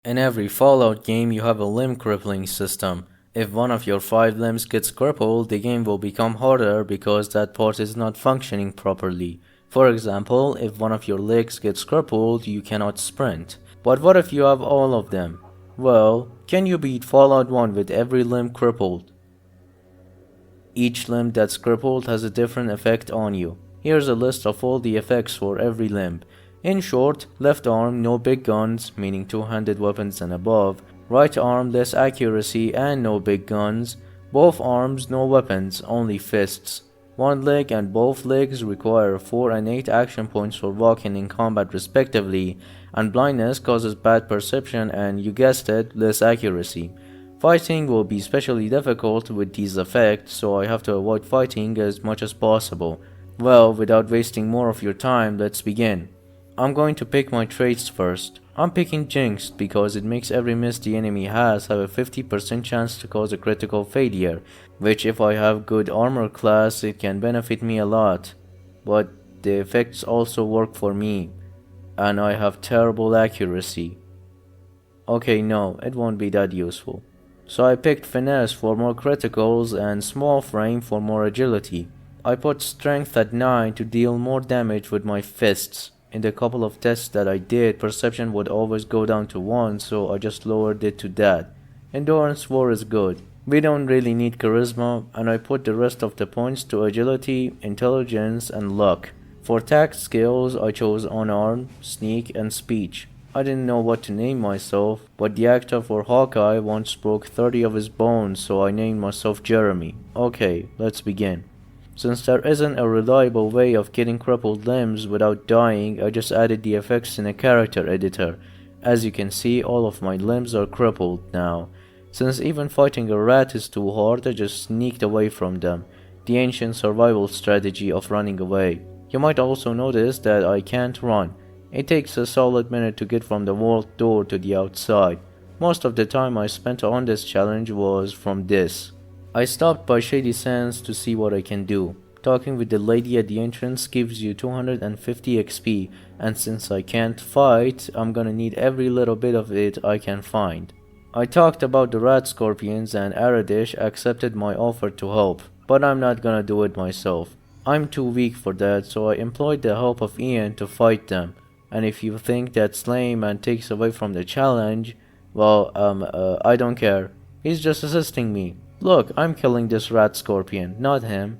In every Fallout game, you have a limb crippling system. If one of your 5 limbs gets crippled, the game will become harder because that part is not functioning properly. For example, if one of your legs gets crippled, you cannot sprint. But what if you have all of them? Well, can you beat Fallout 1 with every limb crippled? Each limb that's crippled has a different effect on you. Here's a list of all the effects for every limb. In short, left arm no big guns, meaning two-handed weapons and above. Right arm less accuracy and no big guns. Both arms no weapons, only fists. One leg and both legs require 4 and 8 action points for walking in combat respectively, and blindness causes bad perception and, you guessed it, less accuracy. Fighting will be especially difficult with these effects, so I have to avoid fighting as much as possible. Well, without wasting more of your time, let's begin. I'm going to pick my traits first. I'm picking Jinxed because it makes every miss the enemy has have a 50% chance to cause a critical failure, which if I have good armor class it can benefit me a lot. But the effects also work for me, and I have terrible accuracy. Okay, no, it won't be that useful. So I picked Finesse for more criticals and Small Frame for more agility. I put Strength at 9 to deal more damage with my fists. In the couple of tests that I did, Perception would always go down to 1, so I just lowered it to that. Endurance 4 is good. We don't really need Charisma, and I put the rest of the points to Agility, Intelligence, and Luck. For tact skills, I chose Unarmed, Sneak, and Speech. I didn't know what to name myself, but the actor for Hawkeye once broke 30 of his bones, so I named myself Jeremy. Okay, let's begin. Since there isn't a reliable way of getting crippled limbs without dying, I just added the effects in a character editor. As you can see, all of my limbs are crippled now. Since even fighting a rat is too hard, I just sneaked away from them. The ancient survival strategy of running away. You might also notice that I can't run. It takes a solid minute to get from the vault door to the outside. Most of the time I spent on this challenge was from this. I stopped by Shady Sands to see what I can do. Talking with the lady at the entrance gives you 250 XP, and since I can't fight, I'm gonna need every little bit of it I can find. I talked about the radscorpions and Aradish accepted my offer to help, but I'm not gonna do it myself. I'm too weak for that, so I employed the help of Ian to fight them. And if you think that's lame and takes away from the challenge, well, I don't care. He's just assisting me. Look, I'm killing this radscorpion, not him.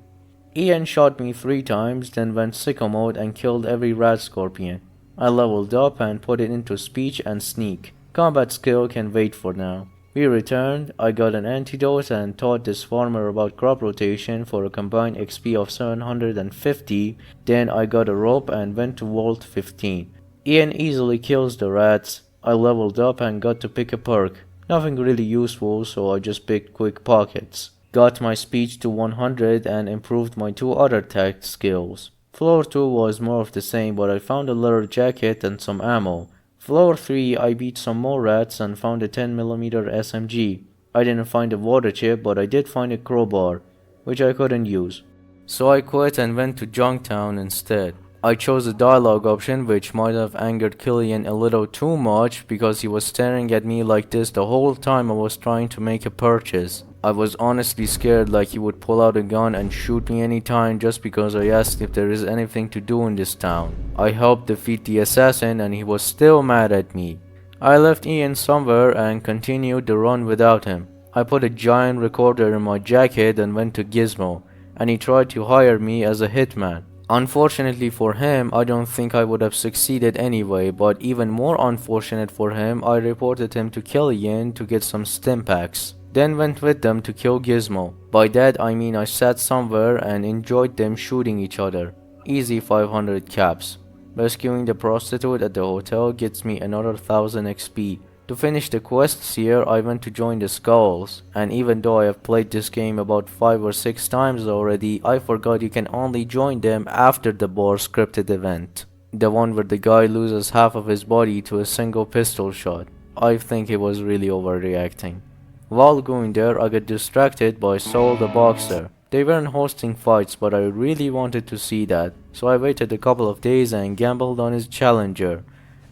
Ian shot me 3 times, then went sicko mode and killed every radscorpion. I leveled up and put it into Speech and Sneak. Combat skill can wait for now. We returned, I got an antidote and taught this farmer about crop rotation for a combined XP of 750, then I got a rope and went to Vault 15. Ian easily kills the rats. I leveled up and got to pick a perk. Nothing really useful, so I just picked Quick Pockets. Got my speech to 100 and improved my 2 other tact skills. Floor 2 was more of the same, but I found a leather jacket and some ammo. Floor 3 I beat some more rats and found a 10mm SMG. I didn't find a water chip, but I did find a crowbar, which I couldn't use. So I quit and went to Junktown instead. I chose the dialogue option, which might have angered Killian a little too much because he was staring at me like this the whole time I was trying to make a purchase. I was honestly scared like he would pull out a gun and shoot me anytime just because I asked if there is anything to do in this town. I helped defeat the assassin and he was still mad at me. I left Ian somewhere and continued the run without him. I put a giant recorder in my jacket and went to Gizmo, and he tried to hire me as a hitman. Unfortunately for him, I don't think I would have succeeded anyway, but even more unfortunate for him, I reported him to Killian to get some stim packs. Then went with them to kill Gizmo. By that I mean I sat somewhere and enjoyed them shooting each other. Easy 500 caps. Rescuing the prostitute at the hotel gets me another 1000 XP. To finish the quests here, I went to join the Skulls, and even though I have played this game about 5 or 6 times already, I forgot you can only join them after the bar scripted event. The one where the guy loses half of his body to a single pistol shot. I think he was really overreacting. While going there, I got distracted by Saul the Boxer. They weren't hosting fights, but I really wanted to see that, so I waited a couple of days and gambled on his challenger,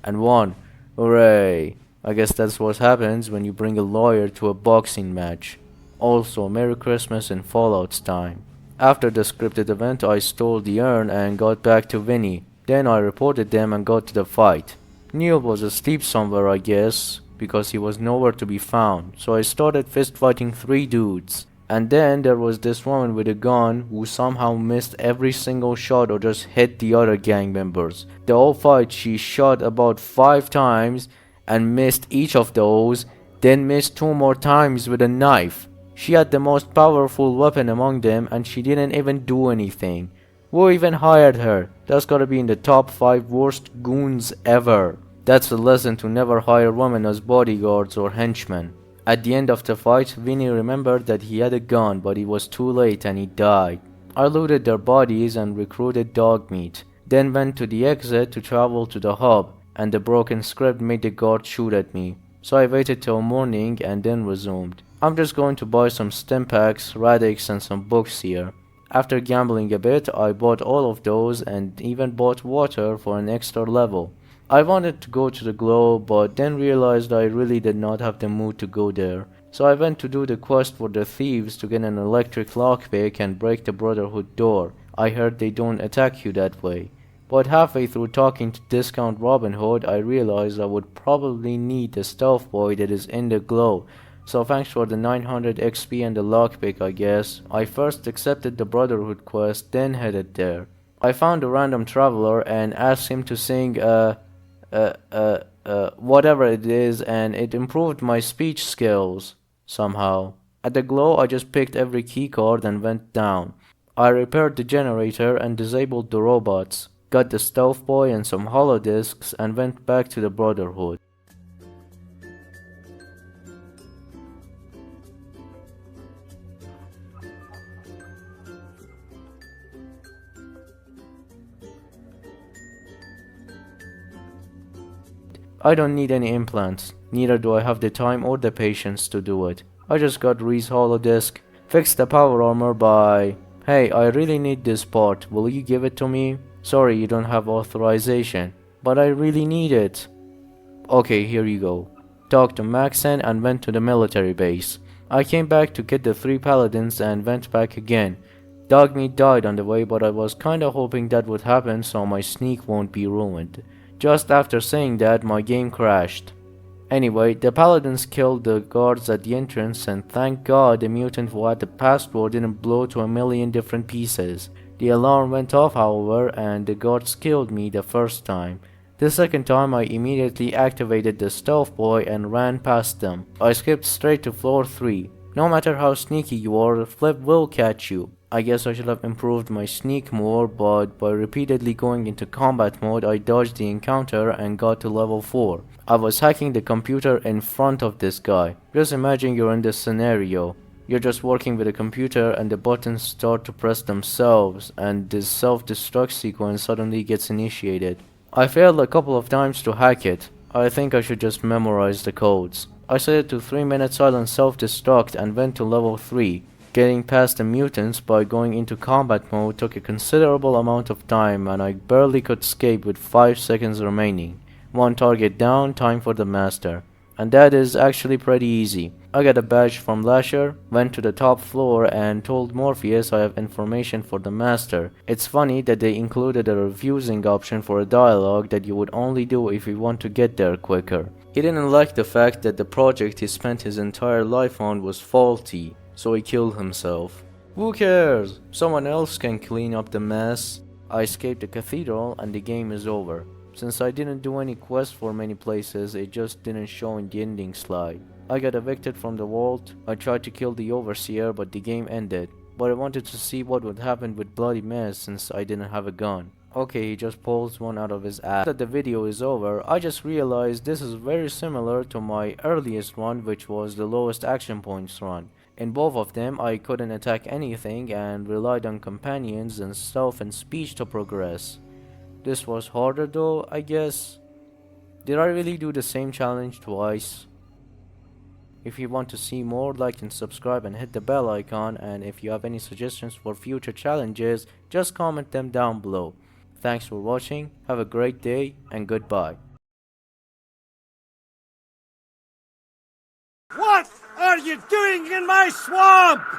and won. Hooray! I guess that's what happens when you bring a lawyer to a boxing match. Also, Merry Christmas in Fallout's time. After the scripted event, I stole the urn and got back to Vinny. Then I reported them and got to the fight. Neil was asleep somewhere, I guess, because he was nowhere to be found, so I started fist fighting 3 dudes. And then there was this woman with a gun who somehow missed every single shot or just hit the other gang members. The whole fight she shot about 5 times and missed each of those, then missed 2 more times with a knife. She had the most powerful weapon among them and she didn't even do anything. Who even hired her? That's gotta be in the top 5 worst goons ever. That's a lesson to never hire women as bodyguards or henchmen. At the end of the fight, Vinny remembered that he had a gun, but it was too late and he died. I looted their bodies and recruited dog meat, then went to the exit to travel to the hub, and the broken script made the guard shoot at me. So I waited till morning and then resumed. I'm just going to buy some stim packs, radix and some books here. After gambling a bit, I bought all of those and even bought water for an extra level. I wanted to go to the glow, but then realized I really did not have the mood to go there. So I went to do the quest for the thieves to get an electric lockpick and break the Brotherhood door. I heard they don't attack you that way. But halfway through talking to Discount Robin Hood, I realized I would probably need the stealth boy that is in the glow. So thanks for the 900 XP and the lockpick, I guess. I first accepted the Brotherhood quest, then headed there. I found a random traveler and asked him to sing whatever it is, and it improved my speech skills somehow. At the glow, I just picked every keycard and went down. I repaired the generator and disabled the robots, got the stealth boy and some holodisks, and went back to the Brotherhood. I don't need any implants, neither do I have the time or the patience to do it. I just got Ree's holodisk, fixed the power armor by... Hey, I really need this part, will you give it to me? Sorry, you don't have authorization, but I really need it. Okay, here you go. Talked to Maxen and went to the military base. I came back to get the 3 paladins and went back again. Dogmeat died on the way, but I was kinda hoping that would happen so my sneak won't be ruined. Just after saying that, my game crashed. Anyway, the paladins killed the guards at the entrance, and thank God the mutant who had the password didn't blow to a million different pieces. The alarm went off, however, and the guards killed me the first time. The second time I immediately activated the stealth boy and ran past them. I skipped straight to floor 3. No matter how sneaky you are, Flip will catch you. I guess I should have improved my sneak more, but by repeatedly going into combat mode I dodged the encounter and got to level 4. I was hacking the computer in front of this guy. Just imagine you're in this scenario. You're just working with a computer and the buttons start to press themselves and this self-destruct sequence suddenly gets initiated. I failed a couple of times to hack it. I think I should just memorize the codes. I set it to 3-minute silent self-destruct and went to level 3. Getting past the mutants by going into combat mode took a considerable amount of time and I barely could escape with 5 seconds remaining. 1 target down, time for the master. And that is actually pretty easy. I got a badge from Lasher, went to the top floor and told Morpheus I have information for the master. It's funny that they included a refusing option for a dialogue that you would only do if you want to get there quicker. He didn't like the fact that the project he spent his entire life on was faulty, so he killed himself. Who cares? Someone else can clean up the mess. I escaped the cathedral and the game is over. Since I didn't do any quests for many places, it just didn't show in the ending slide. I got evicted from the vault. I tried to kill the overseer but the game ended. But I wanted to see what would happen with Bloody Mess since I didn't have a gun. Okay, he just pulls one out of his ass. After the video is over, I just realized this is very similar to my earliest run, which was the lowest action points run. In both of them, I couldn't attack anything and relied on companions and stealth and speech to progress. This was harder though, I guess. Did I really do the same challenge twice? If you want to see more, like and subscribe and hit the bell icon, and if you have any suggestions for future challenges, just comment them down below. Thanks for watching, have a great day, and goodbye. What are you doing in my swamp?